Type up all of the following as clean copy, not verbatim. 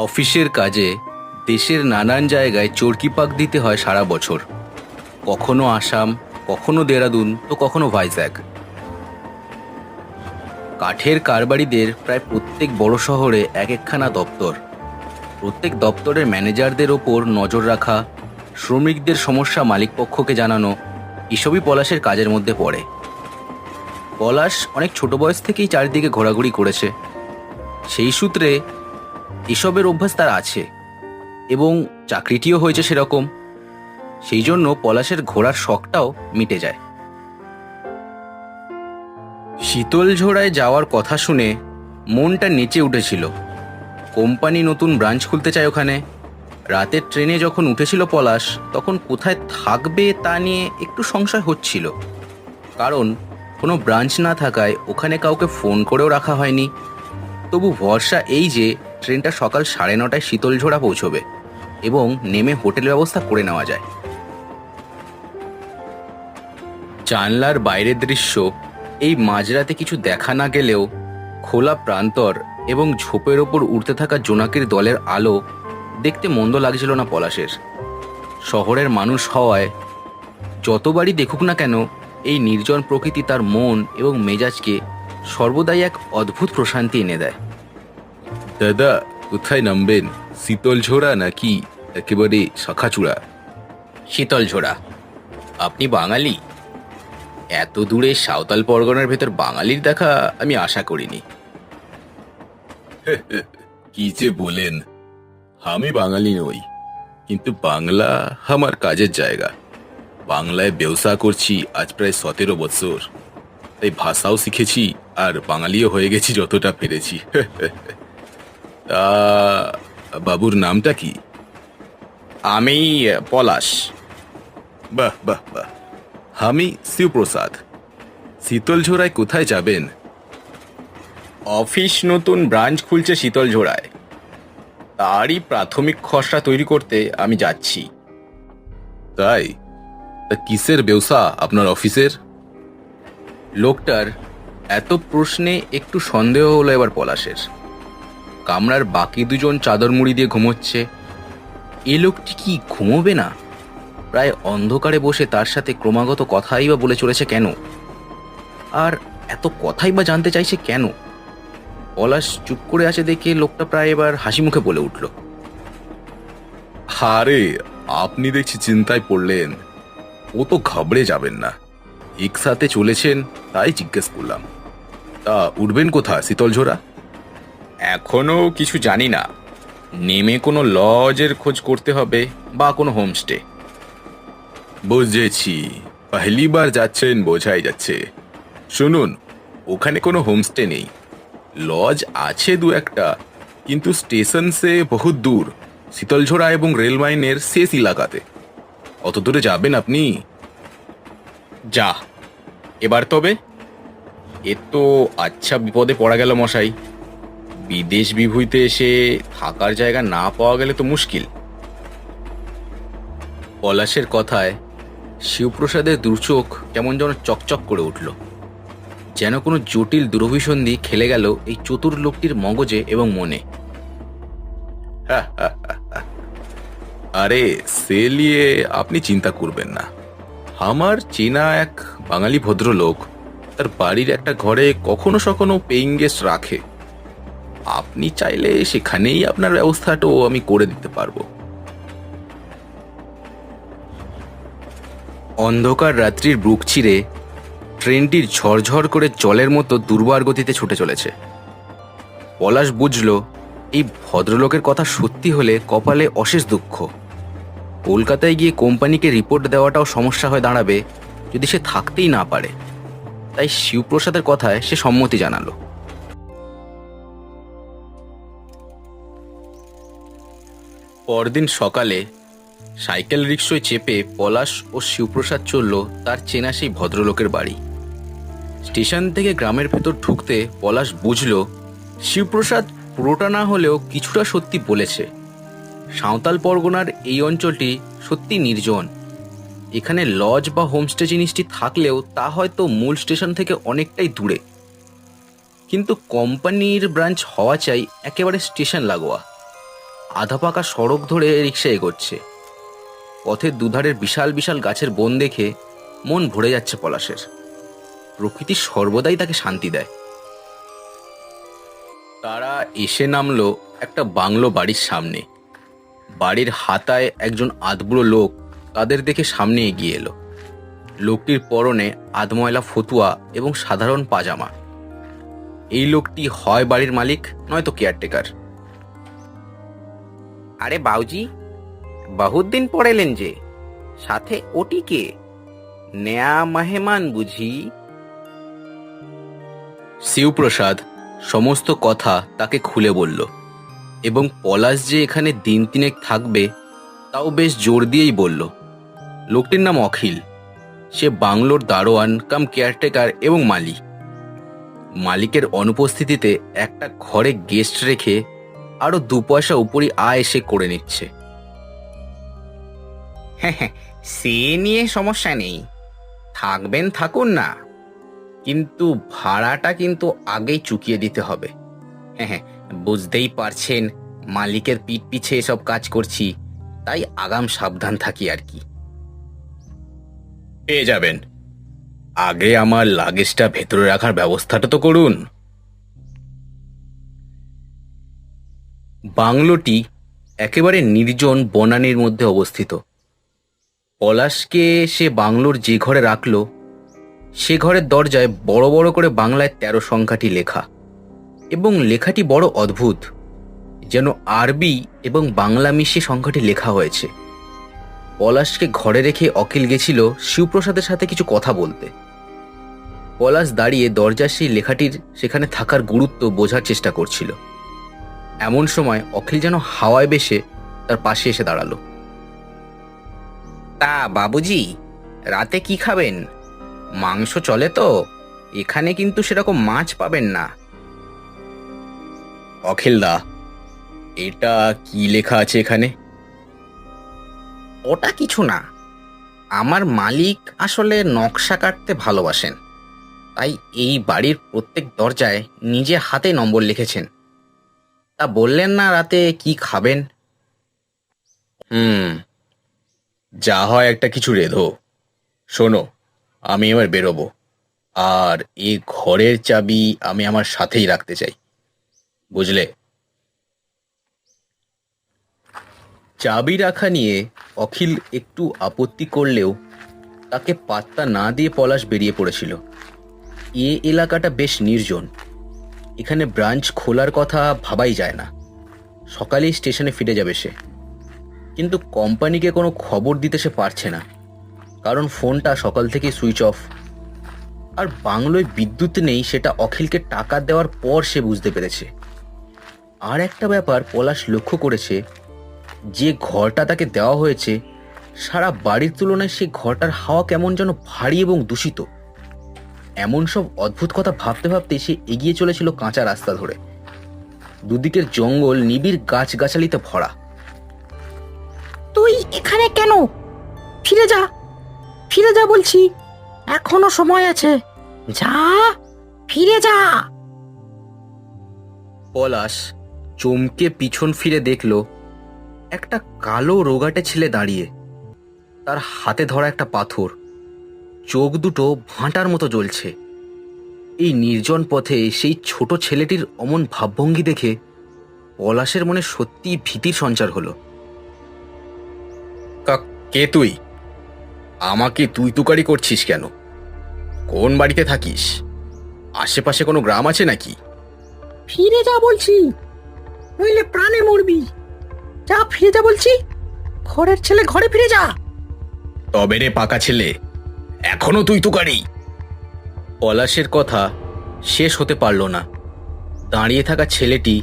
অফিসের কাজে দেশের নানান জায়গায় চরকি পাক দিতে হয় সারা বছর। কখনো আসাম, কখনো দেরাদুন, তো কখনো ভাইজ্যাগ। কাঠের কারবারিদের প্রায় প্রত্যেক বড় শহরে এক একখানা দপ্তর। প্রত্যেক দপ্তরের ম্যানেজারদের ওপর নজর রাখা, শ্রমিকদের সমস্যা মালিকপক্ষকে জানানো, এসবই পলাশের কাজের মধ্যে পড়ে। পলাশ অনেক ছোট বয়স থেকেই চারিদিকে ঘোরাঘুরি করেছে। সেই সূত্রে এসবের অভ্যাস তার আছে এবং চাকরিটিও হয়েছে সেরকম। সেই জন্য পলাশের ঘোরার শখটাও মিটে যায়। শীতলঝোড়ায় যাওয়ার কথা শুনে মনটা নেচে উঠেছিল। কোম্পানি নতুন ব্রাঞ্চ খুলতে চায় ওখানে। রাতের ট্রেনে যখন উঠেছিল পলাশ, তখন কোথায় থাকবে তা নিয়ে একটু সংশয় হচ্ছিল। কারণ কোনো ব্রাঞ্চ না থাকায় ওখানে কাউকে ফোন করেও রাখা হয়নি। তবু ভরসা এই যে ট্রেনটা সকাল 9:30টায় শীতলঝোড়া পৌঁছবে এবং নেমে হোটেল ব্যবস্থা করে নেওয়া যায়। জানলার বাইরের দৃশ্য এই মাঝরাতে কিছু দেখা না গেলেও খোলা প্রান্তর এবং ঝোপের ওপর উড়তে থাকা জোনাকির দলের আলো দেখতে মন্দ লাগছিল না পলাশের। শহরের মানুষ হওয়ায় যতবারই দেখুক না কেন, এই নির্জন প্রকৃতি তার মন এবং মেজাজকে সর্বদাই এক অদ্ভুত প্রশান্তি এনে দেয়। দাদা, কোথায় নামবেন? শীতলঝোড়া নাকি একেবারে শাখাচূড়া? শীতলঝোড়া। আপনি বাঙালি? এত দূরে সাঁওতাল পরগনার ভেতর বাঙালির দেখা আমি আশা করিনি। কি যে বলেন! আমি বাঙালি নই, কিন্তু বাংলা আমার কাজের জায়গা। বাংলায় ব্যবসা করছি আজ প্রায় 17 বছর। তাই ভাষাও শিখেছি আর বাঙালিও হয়ে গেছি যতটা পেরেছি। তা বাবুর নামটা কি? আমি পলাশ। বাহ বাহ বাহ! আমি শিবপ্রসাদ। শীতলঝোড়ায় কোথায় যাবেন? অফিস নতুন ব্রাঞ্চ খুলছে শীতলঝোড়ায়, তারই প্রাথমিক খসড়া তৈরি করতে আমি যাচ্ছি। তাই? তা কিসের ব্যবসা আপনার অফিসের? লোকটার এত প্রশ্নে একটু সন্দেহ হলো এবার পলাশের। কামরার বাকি দুজন চাদর মুড়ি দিয়ে ঘুমোচ্ছে। এ লোকটি কি ঘুমোবে না? প্রায় অন্ধকারে বসে তার সাথে ক্রমাগত কথাই বা বলে চলেছে কেন? আর এত কথাই বা জানতে চাইছে কেন? পলাশ চুপ করে আছে দেখে লোকটা প্রায় এবার হাসি মুখে বলে উঠল, আরে, আপনি দেখছি চিন্তায় পড়লেন। ও তো ঘাবড়ে যাবেন না, একসাথে চলেছেন তাই জিজ্ঞেস করলাম। তা উঠবেন কোথায় শীতলঝোড়া? এখনো কিছু জানি না। নেমে কোনো লজের খোঁজ করতে হবে বা কোনো হোমস্টে। বুঝেছি, পহলি বার যাচ্ছেন বোঝাই যাচ্ছে। শুনুন, ওখানে কোনো হোমস্টে নেই। লজ আছে দু একটা, কিন্তু স্টেশন সে বহুত দূর, শীতলঝোড়া এবং রেল লাইনের শেষ এলাকাতে। অত দূরে যাবেন আপনি? যা, এবার তবে এ তো আচ্ছা বিপদে পড়া গেল মশাই। বিদেশ বিভূতিতে এসে থাকার জায়গা না পাওয়া গেলে তো মুশকিল। পলাশের কথায় শিবপ্রসাদের দুচোখ কেমন যেন চকচক করে উঠল। যেন কোনো জটিল দুরভিসন্ধি খেলে গেল এই চতুর লোকটির মগজে এবং মনে। আরে, সে নিয়ে আপনি চিন্তা করবেন না। আমার চেনা এক বাঙালি ভদ্রলোক তার বাড়ির একটা ঘরে কখনো সখনো পেইং গেস্ট রাখে। আপনি চাইলে সেখানেই আপনার ব্যবস্থাটাও আমি করে দিতে পারবো। অন্ধকার রাত্রির বুক চিরে ট্রেনটির ঝরঝর করে জলের মতো দুর্বার গতিতে ছুটে চলেছে। পলাশ বুঝল, এই ভদ্রলোকের কথা সত্যি হলে কপালে অশেষ দুঃখ। কলকাতায় গিয়ে কোম্পানিকে রিপোর্ট দেওয়াটাও সমস্যা হয়ে দাঁড়াবে যদি সে থাকতেই না পারে। তাই শিবপ্রসাদের কথায় সে সম্মতি জানালো। পরদিন সকালে সাইকেল রিক্সায় চেপে পলাশ ও শিবপ্রসাদ চলল তার চেনা সেই ভদ্রলোকের বাড়ি। স্টেশন থেকে গ্রামের ভেতর ঢুকতে পলাশ বুঝল, শিবপ্রসাদ পুরোটা না হলেও কিছুটা সত্যি বলেছে। সাঁওতাল পরগনার এই অঞ্চলটি সত্যি নির্জন। এখানে লজ বা হোমস্টে জিনিসটি থাকলেও তা হয়তো মূল স্টেশন থেকে অনেকটাই দূরে। কিন্তু কোম্পানির ব্রাঞ্চ হওয়া চাই একেবারে স্টেশন লাগোয়া। আধা পাকা সড়ক ধরে রিক্সা এগোচ্ছে। পথের দুধারের বিশাল বিশাল গাছের বন দেখে মন ভরে যাচ্ছে পলাশের। প্রকৃতি সর্বদাই তাকে শান্তি দেয়। তারা এসে নামলো একটা বাংলো বাড়ির সামনে। বাড়ির হাতায় একজন আধবুড়ো লোক তাদের দেখে সামনে এগিয়ে এলো। লোকটির পরনে আধময়লা ফতুয়া এবং সাধারণ পাজামা। এই লোকটি হয় বাড়ির মালিক, নয়তো কেয়ারটেকার। আরে বাউজি, বহুত দিন পরে এলেন যে, সাথে ওটিকে নেয়া মেহমান বুঝি? শিবপ্রসাদ সমস্ত কথা তাকে খুলে বলল এবং পলাশ যে এখানে দিন তিনেক থাকবে তাও বেশ জোর দিয়েই বলল। লোকটির নাম অখিল। সে বাংলোর দারোয়ান কাম কেয়ারটেকার এবং মালি। মালিকের অনুপস্থিতিতে একটা ঘরে গেস্ট রেখে আরো 2 পয়সা উপরই আয় এসে করে নিচ্ছে। হ্যাঁ হ্যাঁ, সে নিয়ে সমস্যা নেই, থাকবেন থাকুন না, কিন্তু ভাড়াটা কিন্তু আগেই চুকিয়ে দিতে হবে। হ্যাঁ হ্যাঁ, বুঝতেই পারছেন মালিকের পিঠ পিছে এসব কাজ করছি, তাই আগাম সাবধান থাকি আর কি। পেয়ে যাবেন, আগে আমার লাগেজটা ভেতরে রাখার ব্যবস্থাটা তো করুন। বাংলোটি একেবারে নির্জন বনানীর মধ্যে অবস্থিত। পলাশকে সে বাংলোর যে ঘরে রাখলো সে ঘরের দরজায় বড় বড় করে বাংলায় 13 সংখ্যাটি লেখা, এবং লেখাটি বড় অদ্ভুত, যেন আরবি এবং বাংলা মিশিয়ে সংখ্যাটি লেখা হয়েছে। পলাশকে ঘরে রেখে অখিল গেছিল শিবপ্রসাদের সাথে কিছু কথা বলতে। পলাশ দাঁড়িয়ে দরজার সেই লেখাটির সেখানে থাকার গুরুত্ব বোঝার চেষ্টা করছিল। এমন সময় অখিল যেন হাওয়ায় বেশে তার পাশে এসে দাঁড়ালো। তা বাবুজি, রাতে কি খাবেন? মাংস চলে তো? এখানে কিন্তু সেরকম মাছ পাবেন না। অখিলদা, এটা কি লেখা আছে এখানে? ওটা কিছু না, আমার মালিক আসলে নকশা কাটতে ভালোবাসেন, তাই এই বাড়ির প্রত্যেক দরজায় নিজে হাতে নম্বর লিখেছেন। তা বললেন না রাতে কি খাবেন? যা হয় একটা কিছু রেধো। শোনো, আমি এবার বেরোবো, আর এই ঘরের চাবি আমি আমার সাথেই রাখতে চাই, বুঝলে? চাবি রাখা নিয়ে অখিল একটু আপত্তি করলেও তাকে পাত্তা না দিয়ে পলাশ বেরিয়ে পড়েছিল। এ এলাকাটা বেশ নির্জন, এখানে ব্রাঞ্চ খোলার কথা ভাবাই যায় না। সকালেই স্টেশনে ফিরে যাবে সে, কিন্তু কোম্পানিকে কোনো খবর দিতে সে পারছে না, কারণ ফোনটা সকাল থেকে সুইচ অফ। আর বাংলোয় বিদ্যুৎ নেই সেটা অখিলকে টাকা দেওয়ার পর সে বুঝতে পেরেছে। আর একটা ব্যাপার পলাশ লক্ষ্য করেছে, যে ঘরটা তাকে দেওয়া হয়েছে সারা বাড়ির তুলনায় সেই ঘরটার হাওয়া কেমন যেন ভারী এবং দূষিত। এমন সব অদ্ভুত কথা ভাবতে ভাবতে সে এগিয়ে চলেছিল কাঁচা রাস্তা ধরে। দুদিকের জঙ্গল নিবিড় গাছগাছালিতে ভরা। তুই এখানে কেন? ফিরে যা, ফিরে যা বলছি, এখনো সময় আছে, যা, ফিরে যা। পলাশ চমকে পিছন ফিরে দেখল একটা কালো রোগাটে ছেলে দাঁড়িয়ে, তার হাতে ধরা একটা পাথর, চোখ দুটো ভাঁটার মতো জ্বলছে। এই নির্জন পথে সেই ছোট ছেলেটির অমন ভাবভঙ্গি দেখে পলাশের মনে সত্যিই ভীতির সঞ্চার হলো। কে তুই? আমাকে তুই তুকারি করছিস কেন? কোন বাড়িতে থাকিস? আশেপাশে কোনো গ্রাম আছে নাকি? ফিরে যা বলছি, নইলে প্রাণে মরবি। যা, ফিরে যা বলছি, ঘরের ছেলে ঘরে ফিরে যা। তবে রে পাকা ছেলে, এখনো তুই তুকারি? পলাশের কথা শেষ হতে পারল না। দাঁড়িয়ে থাকা ছেলেটি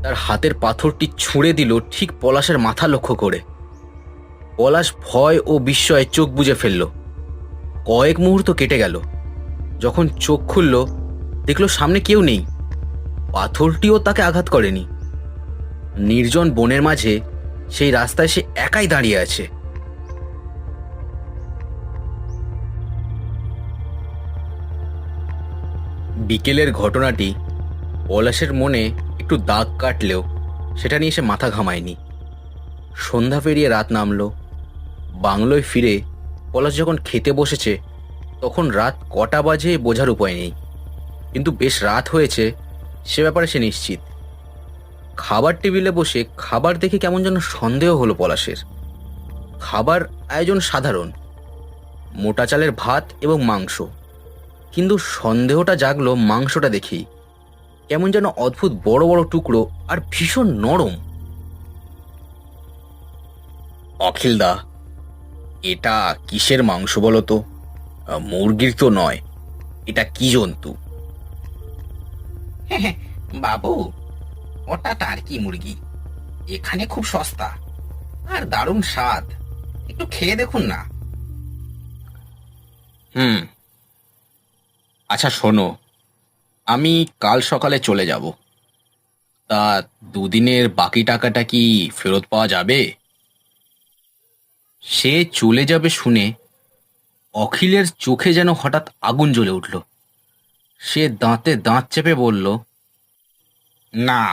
তার হাতের পাথরটি ছুঁড়ে দিল ঠিক পলাশের মাথা লক্ষ্য করে। পলাশ ভয় ও বিস্ময়ে চোখ বুজে ফেলল। কয়েক মুহূর্ত কেটে গেল। যখন চোখ খুলল দেখল সামনে কেউ নেই, পাথরটিও তাকে আঘাত করেনি। নির্জন বনের মাঝে সেই রাস্তায় সে একাই দাঁড়িয়ে আছে। বিকেলের ঘটনাটি পলাশের মনে একটু দাগ কাটলেও সেটা নিয়ে সে মাথা ঘামায়নি। সন্ধ্যা পেরিয়ে রাত নামলো। বাংলোয় ফিরে পলাশ যখন খেতে বসেছে তখন রাত কটা বাজে বোঝার উপায় নেই, কিন্তু বেশ রাত হয়েছে সে ব্যাপারে সে নিশ্চিত। খাবার টেবিলে বসে খাবার দেখে কেমন যেন সন্দেহ হলো পলাশের। খাবার আয়োজন সাধারণ, মোটা চালের ভাত এবং মাংস, কিন্তু সন্দেহটা জাগলো মাংসটা দেখেই। কেমন যেন অদ্ভুত বড় বড় টুকরো আর ভীষণ নরম। অখিলদা, এটা কিসের মাংস বলো তো? মুরগির তো নয়, এটা কি জন্তু? বাবু, ওটা টার্কি মুরগি। এখানে খুব সস্তা আর দারুণ স্বাদ, একটু খেয়ে দেখুন না। আচ্ছা শোনো, আমি কাল সকালে চলে যাব, তা দুদিনের বাকি টাকাটা কি ফেরত পাওয়া যাবে? সে চলে যাবে শুনে অখিলের চোখে যেন হঠাৎ আগুন জ্বলে উঠল। সে দাঁতে দাঁত চেপে বলল, না,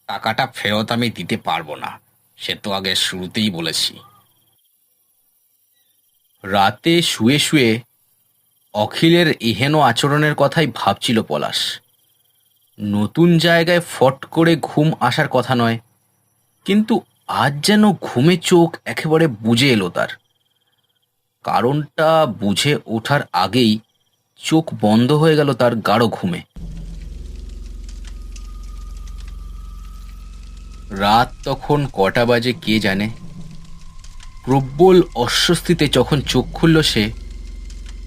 টাকাটা ফেরত আমি দিতে পারবো না, সে তো আগে শুরুতেই বলেছি। রাতে শুয়ে শুয়ে অখিলের এহেন আচরণের কথাই ভাবছিল পলাশ। নতুন জায়গায় ফট করে ঘুম আসার কথা নয়, কিন্তু আজ যেন ঘুমে চোখ একেবারে বুজে এলো তার। কারণটা বুঝে ওঠার আগেই চোখ বন্ধ হয়ে গেল তার গাঢ় ঘুমে। রাত তখন কটা বাজে কে জানে। প্রবল অস্বস্তিতে যখন চোখ খুলল সে,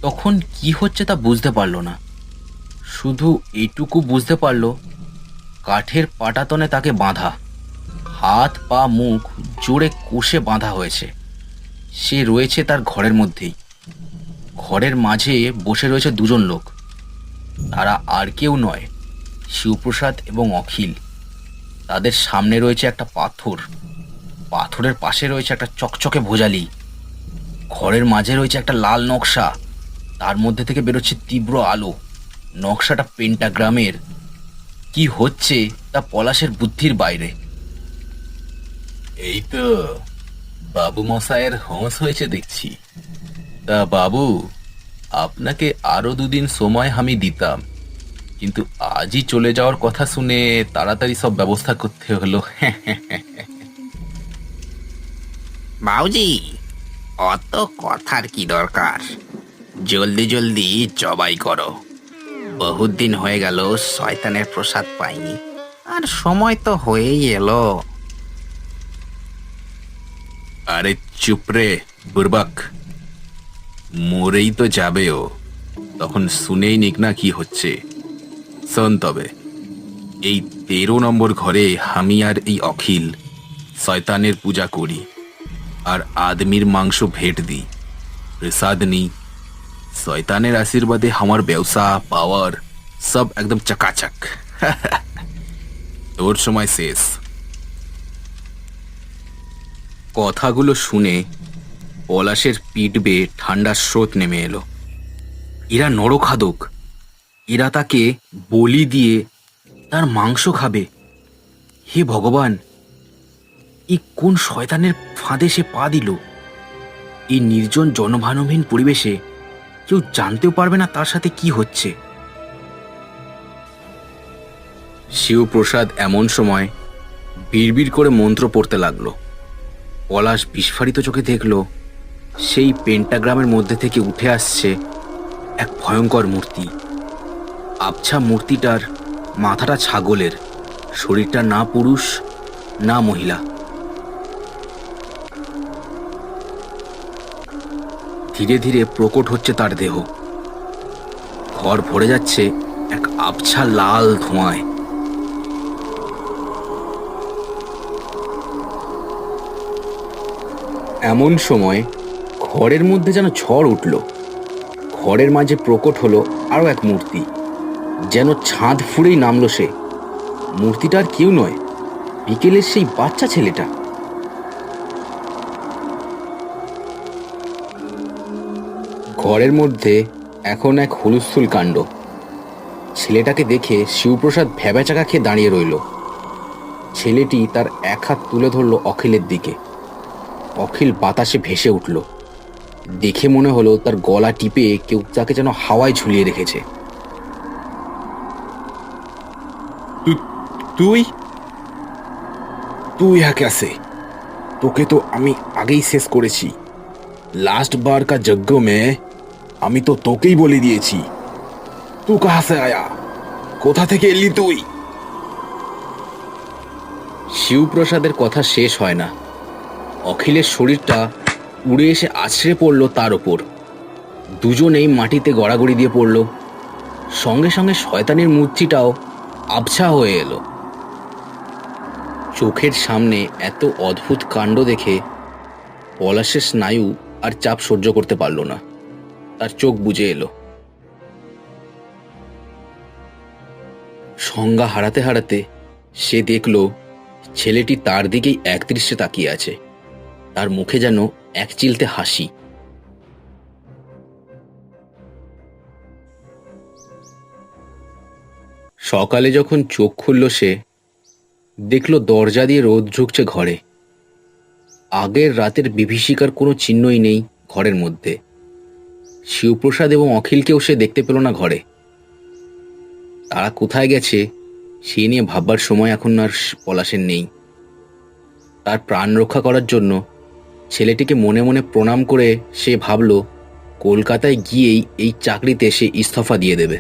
তখন কি হচ্ছে তা বুঝতে পারল না। শুধু এইটুকু বুঝতে পারল কাঠের পাটাতনে তাকে বাঁধা, হাত পা মুখ জোরে কষে বাঁধা হয়েছে। সে রয়েছে তার ঘরের মধ্যেই। ঘরের মাঝে বসে রয়েছে দুজন লোক। তারা আর কেউ নয়, শিবপ্রসাদ এবং অখিল। তাদের সামনে রয়েছে একটা পাথর, পাথরের পাশে রয়েছে একটা চকচকে ভোজালি। ঘরের মাঝে রয়েছে একটা লাল নকশা, তার মধ্যে থেকে বেরোচ্ছে তীব্র আলো। নকশাটা পেন্টাগ্রামের। কি হচ্ছে তা পলাশের বুদ্ধির বাইরে। এই তো বাবু মশাইয়ের হোঁশ হয়েছে দেখছি। তা বাবু, আপনাকে আরো দুদিন সময় আমি দিতাম, কিন্তু আজই চলে যাওয়ার কথা শুনে তাড়াতাড়ি সব ব্যবস্থা করতে হলো। বাউজি, অত কথার কি দরকার? জলদি জলদি জবাই করো। বহুত দিন হয়ে গেল শয়তানের প্রসাদ পাইনি, আর সময় তো হয়েই এলো। আরে চুপ রে বুরবাক, মরেই তো যাবে ও, তখন শুনেই নিক না কি হচ্ছে। শোন তবে, এই 13 নম্বর ঘরে আমি আর এই অখিল শয়তানের পূজা করি আর আদমির মাংস ভেট দিই, প্রসাদ নিই। শয়তানের আশীর্বাদে আমার ব্যবসা পাওয়ার সব একদম চকাচক। তোর সময় শেষ। কথাগুলো শুনে পলাশের পিঠ বেয়ে ঠান্ডার স্রোত নেমে এলো। এরা নরখাদক, এরা তাকে বলি দিয়ে তার মাংস খাবে। হে ভগবান, এই কোন শয়তানের ফাঁদে সে পা দিল? এই নির্জন জনমানবহীন পরিবেশে কেউ জানতেও পারবে না তার সাথে কি হচ্ছে। শিবপ্রসাদ এমন সময় বিড়বিড় করে মন্ত্র পড়তে লাগলো। পলাশ বিস্ফারিত চোখে দেখল সেই পেন্টাগ্রামের মধ্যে থেকে উঠে আসছে এক ভয়ঙ্কর মূর্তি। আবছা মূর্তিটার মাথাটা ছাগলের, শরীরটা না পুরুষ না মহিলা। ধীরে ধীরে প্রকট হচ্ছে তার দেহ। ঘর ভরে যাচ্ছে এক আবছা লাল ধোঁয়ায়। এমন সময় ঘরের মধ্যে যেন ঝড় উঠল। ঘরের মাঝে প্রকট হলো আরো এক মূর্তি, যেন ছাদ ফুঁড়েই নামলো সে। মূর্তিটার কেউ নয়, বিকেলের সেই বাচ্চা ছেলেটা। ঘরের মধ্যে এখন এক হুলস্থুল কাণ্ড। ছেলেটাকে দেখে শিবপ্রসাদ ভ্যাবাচাকা খেয়ে দাঁড়িয়ে রইল। ছেলেটি তার এক হাত তুলে ধরল অখিলের দিকে। অখিল বাতাসে ভেসে উঠল। দেখে মনে হলো তার গলা টিপে কেউ তাকে যেন হাওয়ায় ঝুলিয়ে রেখেছে। তুই তুই হ্যাঁ कैसे? তোকে তো আমি আগেই শেষ করেছি। লাস্ট বার কা যজ্ঞ মে আমি তো তোকেই বলে দিয়েছি। তু কাহা সে আয়া? কোথা থেকে এলি তুই? শিবপ্রসাদের কথা শেষ হয় না। অখিলের শরীরটা উড়ে এসে আছড়ে পড়ল তার ওপর। দুজনেই মাটিতে গড়াগড়ি দিয়ে পড়ল। সঙ্গে সঙ্গে শয়তানের মূর্তিটাও আবছা হয়ে এলো। চোখের সামনে এত অদ্ভুত কাণ্ড দেখে পলাশের স্নায়ু আর চাপ সহ্য করতে পারল না। তার চোখ বুজে এলো। সংজ্ঞা হারাতে হারাতে সে দেখল ছেলেটি তার দিকেই একদৃষ্টে তাকিয়ে আছে। তার মুখে যেন এক চিলতে হাসি। সকালে যখন চোখ খুলল সে দেখল দরজা দিয়ে রোদ ঢুকছে ঘরে। আগের রাতের বিভীষিকার কোনো চিহ্নই নেই ঘরের মধ্যে। শিবপ্রসাদ এবং অখিলকেও সে দেখতে পেল না ঘরে। তারা কোথায় গেছে সে নিয়ে ভাববার সময় এখন আর পলাশের নেই। তার প্রাণ রক্ষা করার জন্য ছেলেটিকে মনে মনে প্রণাম করে সে ভাবল কলকাতায় গিয়েই এই চাকরিতে সে ইস্তফা দিয়ে দেবে।